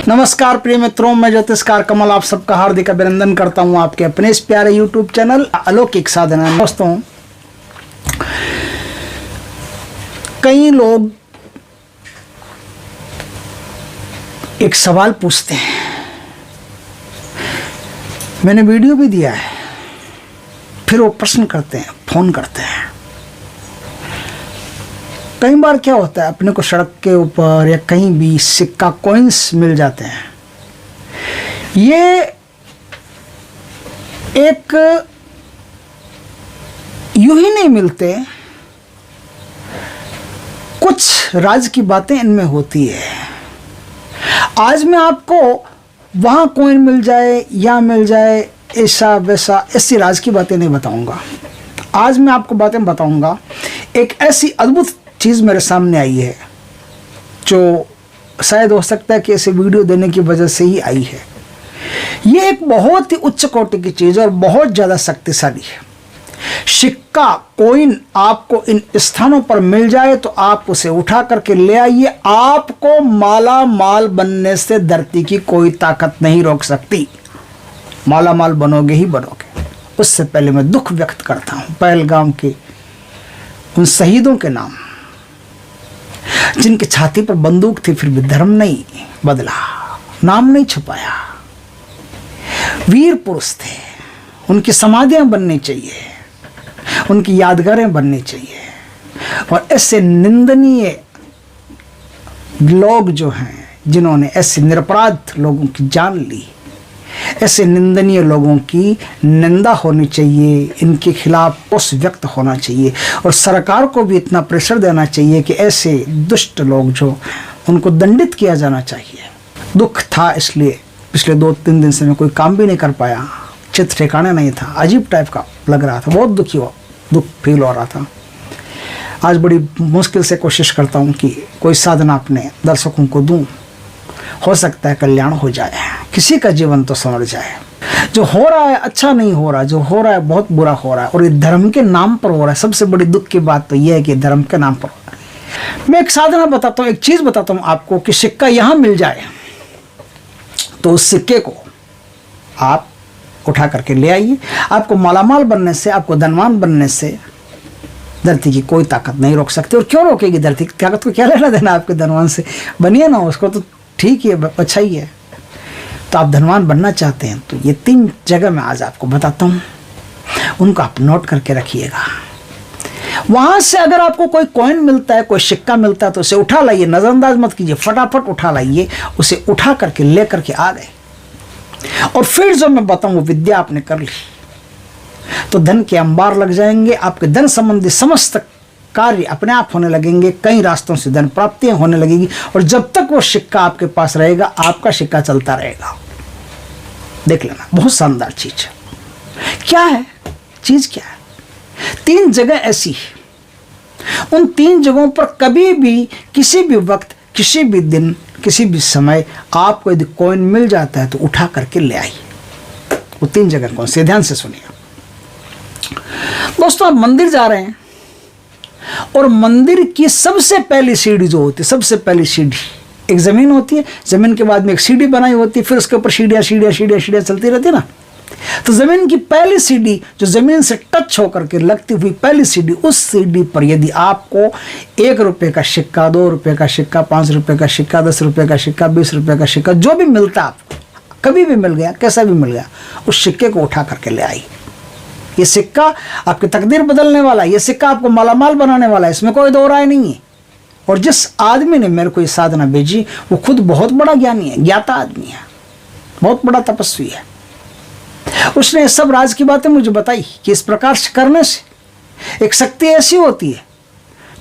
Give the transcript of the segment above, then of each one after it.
नमस्कार प्रिय मित्रों, मैं ज्योतिषकार कमल आप सबका हार्दिक अभिनंदन करता हूं आपके अपने इस प्यारे YouTube चैनल अलौकिक साधना। दोस्तों, कई लोग एक सवाल पूछते हैं, मैंने वीडियो भी दिया है, फिर वो प्रश्न करते हैं, फोन करते हैं। कई बार क्या होता है, अपने को सड़क के ऊपर या कहीं भी सिक्का कॉइन्स मिल जाते हैं। ये एक यूं ही नहीं मिलते, कुछ राज की बातें इनमें होती है। आज मैं आपको वहां कॉइन मिल जाए या मिल जाए ऐसा वैसा ऐसी राज की बातें नहीं बताऊंगा। आज मैं आपको बातें बताऊंगा, एक ऐसी अद्भुत चीज़ मेरे सामने आई है जो शायद हो सकता है कि ऐसे वीडियो देने की वजह से ही आई है। ये एक बहुत ही उच्च कोटि की चीज़ और बहुत ज़्यादा शक्तिशाली है। सिक्का कॉइन आपको इन स्थानों पर मिल जाए तो आप उसे उठा करके ले आइए। आपको माला माल बनने से धरती की कोई ताकत नहीं रोक सकती। माला माल बनोगे ही बनोगे। उससे पहले मैं दुख व्यक्त करता हूँ पहलगाम के उन शहीदों के नाम, जिनकी छाती पर बंदूक थी फिर भी धर्म नहीं बदला, नाम नहीं छुपाया। वीर पुरुष थे, उनकी समाधियां बननी चाहिए, उनकी यादगारें बननी चाहिए। और ऐसे निंदनीय लोग जो हैं, जिन्होंने ऐसे निरपराध लोगों की जान ली, ऐसे निंदनीय लोगों की निंदा होनी चाहिए, इनके खिलाफ रोष व्यक्त होना चाहिए और सरकार को भी इतना प्रेशर देना चाहिए कि ऐसे दुष्ट लोग जो उनको दंडित किया जाना चाहिए। दुख था, इसलिए पिछले 2-3 दिन से मैं कोई काम भी नहीं कर पाया, चित ठिकाने नहीं था, अजीब टाइप का लग रहा था, बहुत दुख फील हो रहा था। आज बड़ी मुश्किल से कोशिश करता हूँ कि कोई साधना अपने दर्शकों को दूँ, हो सकता है कल्याण हो जाए, किसी का जीवन तो संवर जाए। जो हो रहा है अच्छा नहीं हो रहा, जो हो रहा है बहुत बुरा हो रहा है और ये धर्म के नाम पर हो रहा है। सबसे बड़ी दुख की बात तो यह है कि धर्म के नाम पर हो रहा है। मैं एक साधना बताता हूँ, एक चीज बताता हूँ आपको कि सिक्का यहां मिल जाए तो उस सिक्के को आप उठा करके ले आइए। आपको मालामाल बनने से, आपको धनवान बनने से धरती की कोई ताकत नहीं रोक सकती। और क्यों रोकेगी धरती की ताकत को? क्या लेना देना आपके धनवान से? बनिए ना, उसको तो ठीक है, अच्छा ही है। तो आप धनवान बनना चाहते हैं तो ये 3 जगह मैं आज आपको बताता हूँ, उनको आप नोट करके रखिएगा। वहां से अगर आपको कोई कॉइन मिलता है, कोई सिक्का मिलता है तो उसे उठा लाइए, नजरअंदाज मत कीजिए, फटाफट उठा लाइए। उसे उठा करके ले करके आ गए और फिर जो मैं बताऊँ वो विद्या आपने कर ली तो धन के अंबार लग जाएंगे। आपके धन संबंधी समस्त कार्य अपने आप होने लगेंगे, कई रास्तों से धन प्राप्तियां होने लगेगी। और जब तक वो सिक्का आपके पास रहेगा, आपका सिक्का चलता रहेगा। देख लेना, बहुत शानदार चीज है। क्या है चीज? क्या है? 3 जगह ऐसी है, उन 3 जगहों पर कभी भी, किसी भी वक्त, किसी भी दिन, किसी भी समय आपको यदि कॉइन मिल जाता है तो उठा करके ले आइए। वो 3 जगह कौन से? ध्यान से सुनिए दोस्तों। आप मंदिर जा रहे हैं और मंदिर की सबसे पहली सीढ़ी जो होती है, सबसे पहली सीढ़ी एक जमीन होती है, जमीन के बाद में एक सीढ़ी बनाई होती है, फिर उसके ऊपर सीढ़ियाँ चलती रहती है ना। तो जमीन की पहली सीढ़ी जो जमीन से टच होकर के लगती हुई पहली सीढ़ी, उस सीढ़ी पर यदि आपको 1 रुपये का सिक्का, 2 रुपये का सिक्का, 5 रुपये का सिक्का, 10 रुपये का सिक्का, 20 रुपये का सिक्का, जो भी मिलता आपको, कभी भी मिल गया, कैसा भी मिल गया, उस सिक्के को उठा करके ले आई। ये सिक्का आपकी तकदीर बदलने वाला है, ये सिक्का आपको मालामाल बनाने वाला है, इसमें कोई दो राय नहीं है। और जिस आदमी ने मेरे को ये साधना भेजी वो खुद बहुत बड़ा ज्ञानी है, ज्ञाता आदमी है, बहुत बड़ा तपस्वी है। उसने सब राज की बातें मुझे बताई कि इस प्रकार से करने से एक शक्ति ऐसी होती है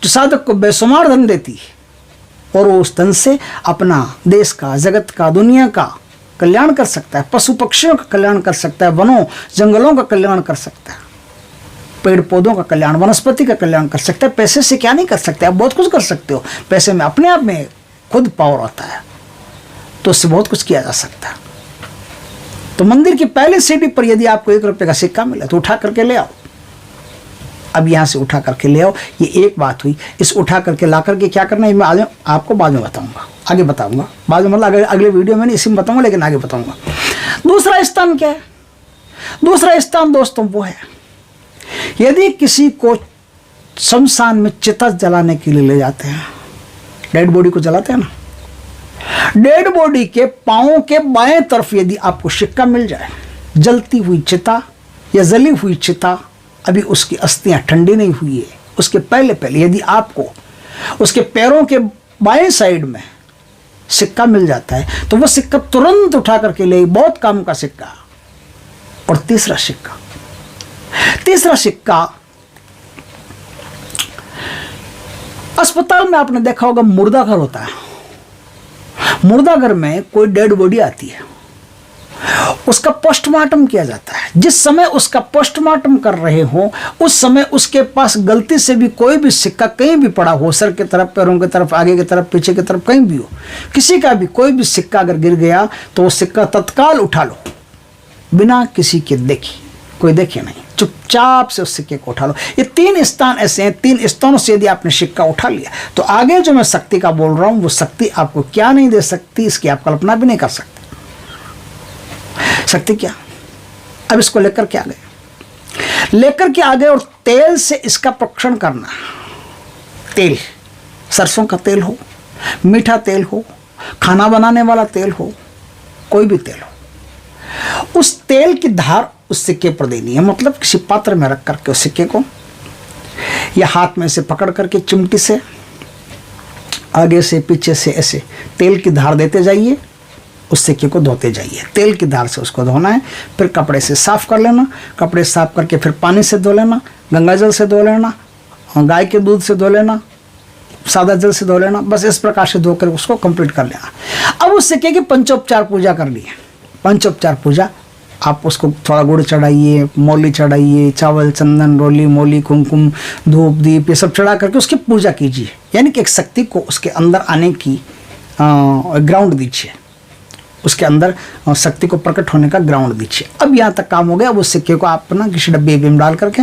जो साधक को बेशुमार धन देती है और वो उस धन से अपना देश का, जगत का, दुनिया का कल्याण कर सकता है, पशु पक्षियों का कल्याण कर सकता है, वनों जंगलों का कल्याण कर सकता है, पेड़ पौधों का कल्याण, वनस्पति का कल्याण कर सकता है। पैसे से क्या नहीं कर सकते? आप बहुत कुछ कर सकते हो। पैसे में अपने आप में खुद पावर होता है, तो उससे बहुत कुछ किया जा सकता है। तो मंदिर की पहली सीढ़ी पर यदि आपको 1 रुपये का सिक्का मिला तो उठा करके ले आओ। अब यहाँ से उठा करके ले आओ। ये एक बात हुई। इस उठा करके ला करके क्या करना है मैं आज आपको बाद में बताऊंगा। आगे बताऊंगा बाद में, मतलब अगले वीडियो में नहीं, इसी में बताऊंगा, लेकिन आगे बताऊंगा। दूसरा स्थान क्या है? दूसरा स्थान दोस्तों वो है, यदि किसी को शमशान में चिता जलाने के लिए ले जाते हैं, डेड बॉडी को जलाते हैं ना, डेड बॉडी के पांवों के बाएं तरफ यदि आपको सिक्का मिल जाए, जलती हुई चिता या जली हुई चिता, अभी उसकी अस्थियां ठंडी नहीं हुई है, उसके पहले पहले यदि आपको उसके पैरों के बाएं साइड में सिक्का मिल जाता है, तो वह सिक्का तुरंत उठा करके ले, बहुत काम का सिक्का। और तीसरा सिक्का अस्पताल में आपने देखा होगा, मुर्दा घर होता है, मुर्दा घर में कोई डेड बॉडी आती है, उसका पोस्टमार्टम किया जाता है। जिस समय उसका पोस्टमार्टम कर रहे हो, उस समय उसके पास गलती से भी कोई भी सिक्का कहीं भी पड़ा हो, सर की तरफ, पैरों की तरफ, आगे की तरफ, पीछे की तरफ, कहीं भी हो, किसी का भी कोई भी सिक्का अगर गिर गया तो वो सिक्का तत्काल उठा लो, बिना किसी के देखे, कोई देखे नहीं, चुपचाप से उस सिक्के को उठा लो। ये 3 स्थान ऐसे हैं, 3 स्थानों से यदि आपने सिक्का उठा लिया, तो आगे जो मैं शक्ति का बोल रहा हूं, वो शक्ति आपको क्या नहीं दे सकती, इसकी आप कल्पना भी नहीं कर सकते। शक्ति क्या? अब इसको लेकर के आ गए और तेल से इसका प्रोक्षण करना। तेल, सरसों का तेल हो, मीठा तेल हो, खाना बनाने वाला तेल हो, कोई भी तेल हो, उस तेल की धार उस सिक्के पर देनी है। मतलब किसी पात्र में रख करके उस सिक्के को, या हाथ में से पकड़ करके चिमटी से आगे से पीछे से ऐसे तेल की धार देते जाइए, उस सिक्के को धोते जाइए। तेल की धार से उसको धोना है, फिर कपड़े से साफ कर लेना, कपड़े साफ करके फिर पानी से धो लेना, गंगा जल से धो लेना, गाय के दूध से धो लेना, सादा जल से धो लेना, बस इस प्रकार से धोकर उसको कंप्लीट कर लेना। अब उस सिक्के की पंचोपचार पूजा कर ली। पंचोपचार पूजा, आप उसको थोड़ा गुड़ चढ़ाइए, मौली चढ़ाइए, चावल, चंदन, रोली, मौली, कुमकुम, धूप, दीप, ये सब चढ़ा करके उसकी पूजा कीजिए। यानी कि एक शक्ति को उसके अंदर आने की ग्राउंड दीजिए, उसके अंदर शक्ति को प्रकट होने का ग्राउंड दीजिए। अब यहाँ तक काम हो गया। अब उस सिक्के को आप ना किसी डब्बे में डाल करके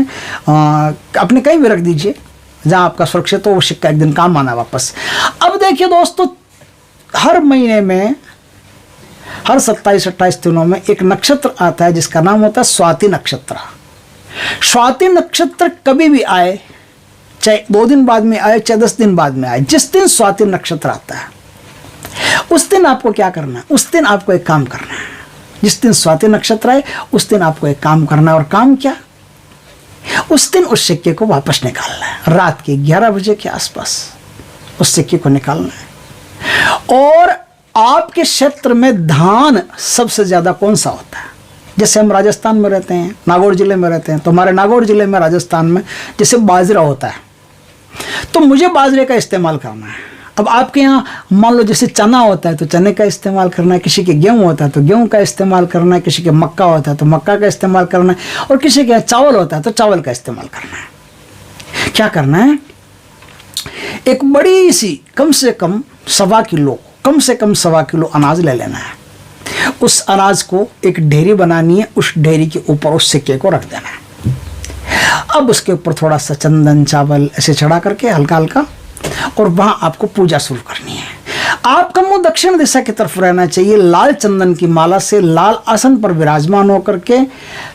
अपने कहीं भी रख दीजिए जहाँ आपका सुरक्षित हो, वो सिक्का एक दिन काम आना वापस। अब देखिए दोस्तों, हर महीने में, हर 27-28 दिनों में एक नक्षत्र आता है जिसका नाम होता है स्वाति नक्षत्र। स्वाति नक्षत्र कभी भी आए, चाहे 2 दिन बाद में आए, चाहे 10 दिन बाद में आए, जिस दिन स्वाति नक्षत्र आता है उस दिन आपको क्या करना है? उस दिन आपको एक काम करना है। जिस दिन स्वाति नक्षत्र आए उस दिन आपको एक काम करना है। और काम क्या? उस दिन उस सिक्के को वापस निकालना है। रात के 11 बजे के आसपास उस सिक्के को निकालना है। और आपके क्षेत्र में धान सबसे ज्यादा कौन सा होता है? जैसे हम राजस्थान में रहते हैं, नागौर जिले में रहते हैं, तो हमारे नागौर जिले में, राजस्थान में जैसे बाजरा होता है, तो मुझे बाजरे का इस्तेमाल करना है। अब आपके यहाँ मान लो जैसे चना होता है तो चने का इस्तेमाल करना है, किसी के गेहूं होता है तो गेहूं का इस्तेमाल करना है, किसी के मक्का होता है तो मक्का का इस्तेमाल करना है, और किसी के यहाँ चावल होता है तो चावल का इस्तेमाल करना है। क्या करना है? एक बड़ी सी कम से कम 1.25 किलो अनाज ले लेना है। उस अनाज को एक ढेरी बनानी है, उस ढेरी के ऊपर उस सिक्के को रख देना है। अब उसके ऊपर थोड़ा सा चंदन, चावल ऐसे चढ़ा करके हल्का हल्का, और वहां आपको पूजा शुरू करनी है। आपका मुंह दक्षिण दिशा की तरफ रहना चाहिए। लाल चंदन की माला से लाल आसन पर विराजमान होकर के,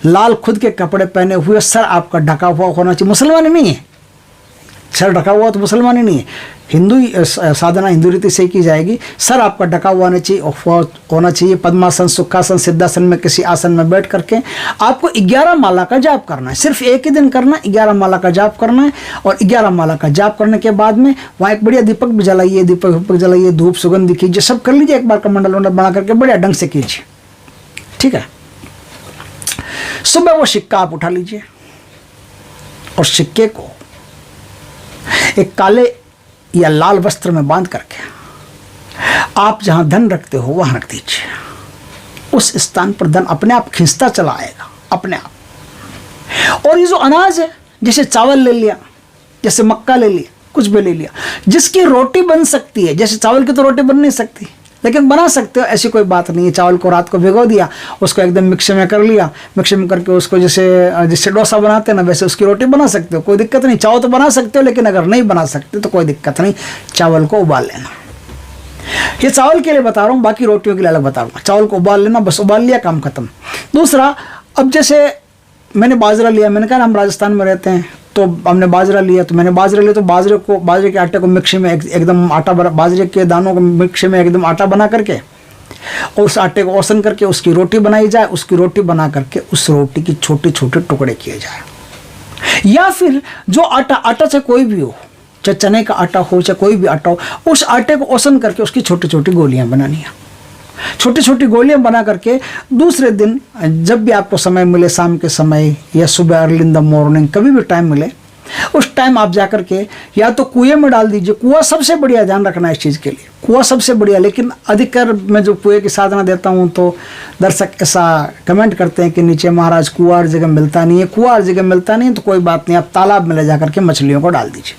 लाल खुद के कपड़े पहने हुए, सर आपका ढका हुआ होना चाहिए। मुसलमानी नहीं है, सर ढका हुआ तो मुसलमानी नहीं है। हिंदू साधना हिंदू रीति से की जाएगी। सर आपका ढका हुआ होना चाहिए। पद्मासन, सुखासन, सिद्धासन में किसी आसन में बैठ करके आपको 11 माला का जाप करना है। सिर्फ एक ही दिन करना है, 11 माला का जाप करना है। और 11 माला का जाप करने के बाद में वहाँ एक बढ़िया दीपक भी जलाइए, दीपक जलाइए, धूप सुगंध कीजिए, सब कर लीजिए। एक बार का मंडल बना करके बढ़िया ढंग से कीजिए, ठीक है। सुबह वो सिक्का आप उठा लीजिए और सिक्के को एक काले या लाल वस्त्र में बांध करके आप जहां धन रखते हो वहां रख दीजिए। उस स्थान पर धन अपने आप खींचता चला आएगा, अपने आप। और ये जो अनाज है, जैसे चावल ले लिया, जैसे मक्का ले लिया, कुछ भी ले लिया, जिसकी रोटी बन सकती है, जैसे चावल की तो रोटी बन नहीं सकती, लेकिन बना सकते हो, ऐसी कोई बात नहीं है। चावल को रात को भिगो दिया, उसको एकदम मिक्सर में कर लिया, मिक्सर में करके उसको जैसे डोसा बनाते हैं ना, वैसे उसकी रोटी बना सकते हो, कोई दिक्कत नहीं। चावल तो बना सकते हो, लेकिन अगर नहीं बना सकते तो कोई दिक्कत नहीं, चावल को उबाल लेना। ये चावल के लिए बता रहा हूँ, बाकी रोटियों के लिए अलग बता रहा हूँ। चावल को उबाल लेना, बस उबाल लिया, काम खत्म। दूसरा, अब जैसे मैंने बाजरा लिया, मैंने कहा हम राजस्थान में रहते हैं तो हमने बाजरा लिया, तो मैंने बाजरा लिया तो बाजरे के आटे को मिक्सी में एकदम आटा बना, बाजरे के दानों को मिक्सी में एकदम आटा बना करके और उस आटे को ओसन करके उसकी रोटी बनाई जाए। उसकी रोटी बना करके उस रोटी की छोटे छोटे टुकड़े किए जाए। या फिर जो आटा चाहे कोई भी हो, चाहे चने का आटा हो चाहे कोई भी आटा हो, उस आटे को ओसन करके उसकी छोटी छोटी गोलियां बनानी है। छोटी छोटी गोलियां बना करके दूसरे दिन जब भी आपको समय मिले, शाम के समय या सुबह अर्ली इन द मॉर्निंग, कभी भी टाइम मिले, उस टाइम आप जाकर के या तो कुएं में डाल दीजिए। कुआं सबसे बढ़िया, ध्यान रखना है इस चीज़ के लिए, कुआं सबसे बढ़िया। लेकिन अधिकतर मैं जो कुएं की साधना देता हूं तो दर्शक ऐसा कमेंट करते हैं कि नीचे महाराज कुआं हर जगह मिलता नहीं है। कुआं हर जगह मिलता नहीं है तो कोई बात नहीं, आप तालाब में ले जाकर के मछलियों को डाल दीजिए।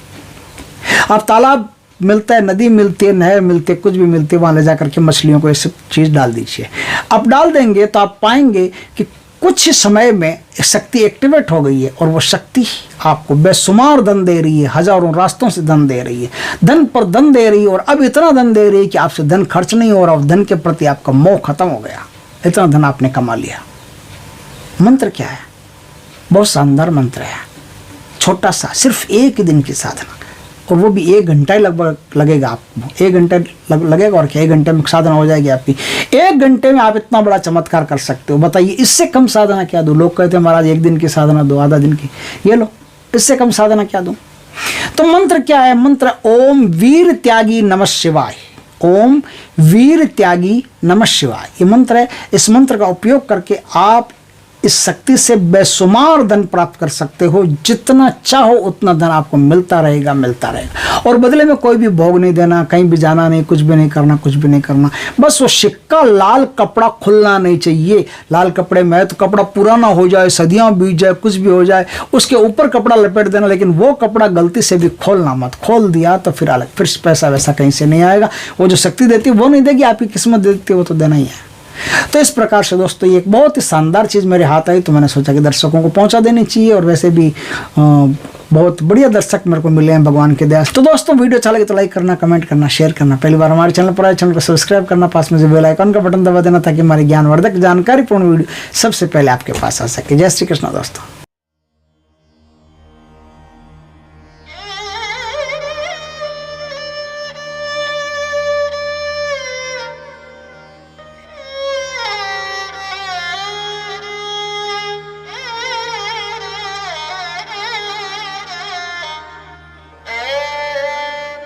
आप तालाब मिलता है, नदी मिलती है, नहर मिलती है, कुछ भी मिलती है, वहाँ ले जाकर के मछलियों को ये सब चीज़ डाल दीजिए। आप डाल देंगे तो आप पाएंगे कि कुछ समय में शक्ति एक्टिवेट हो गई है और वो शक्ति आपको बेशुमार धन दे रही है, हजारों रास्तों से धन दे रही है, धन पर धन दे रही है। और अब इतना धन दे रही है कि आपसे धन खर्च नहीं हो रहा और धन के प्रति आपका मोह खत्म हो गया, इतना धन आपने कमा लिया। मंत्र क्या है? बहुत शानदार मंत्र है, छोटा सा, सिर्फ एक दिन की साधना, और वो भी 1 घंटा ही लगभग लगेगा आपको। 1 घंटा लगेगा और क्या, 1 घंटे में साधना हो जाएगी आपकी। 1 घंटे में आप इतना बड़ा चमत्कार कर सकते हो। बताइए, इससे कम साधना क्या दूँ? लोग कहते हैं महाराज 1 दिन की साधना दो, आधा दिन की, ये लो, इससे कम साधना क्या दूँ? तो मंत्र क्या है? मंत्र ओम वीर त्यागी नमः शिवाय। ओम वीर त्यागी नमः शिवाय, ये मंत्र है। इस मंत्र का उपयोग करके आप इस शक्ति से बेशुमार धन प्राप्त कर सकते हो। जितना चाहो उतना धन आपको मिलता रहेगा, मिलता रहेगा। और बदले में कोई भी भोग नहीं देना, कहीं भी जाना नहीं, कुछ भी नहीं करना, कुछ भी नहीं करना। बस वो सिक्का, लाल कपड़ा खुलना नहीं चाहिए। लाल कपड़े में तो कपड़ा पुराना हो जाए, सदियां बीत जाए, कुछ भी हो जाए, उसके ऊपर कपड़ा लपेट देना, लेकिन वो कपड़ा गलती से भी खोलना मत। खोल दिया तो फिर अलग, फिर पैसा वैसा कहीं से नहीं आएगा। वो जो शक्ति देती है वो नहीं देगी, आपकी किस्मत देती है वो तो देना ही है। तो इस प्रकार से दोस्तों ये एक बहुत ही शानदार चीज़ मेरे हाथ आई, तो मैंने सोचा कि दर्शकों को पहुंचा देनी चाहिए। और वैसे भी बहुत बढ़िया दर्शक मेरे को मिले हैं भगवान के दया से। तो दोस्तों वीडियो अच्छा लगे तो लाइक करना, कमेंट करना, शेयर करना। पहली बार हमारे चैनल पर आए, चैनल को सब्सक्राइब करना, पास में जो बेल आइकन का बटन दबा देना ताकि हमारी ज्ञानवर्धक जानकारीपूर्ण वीडियो सबसे पहले आपके पास आ सके। जय श्री कृष्ण दोस्तों।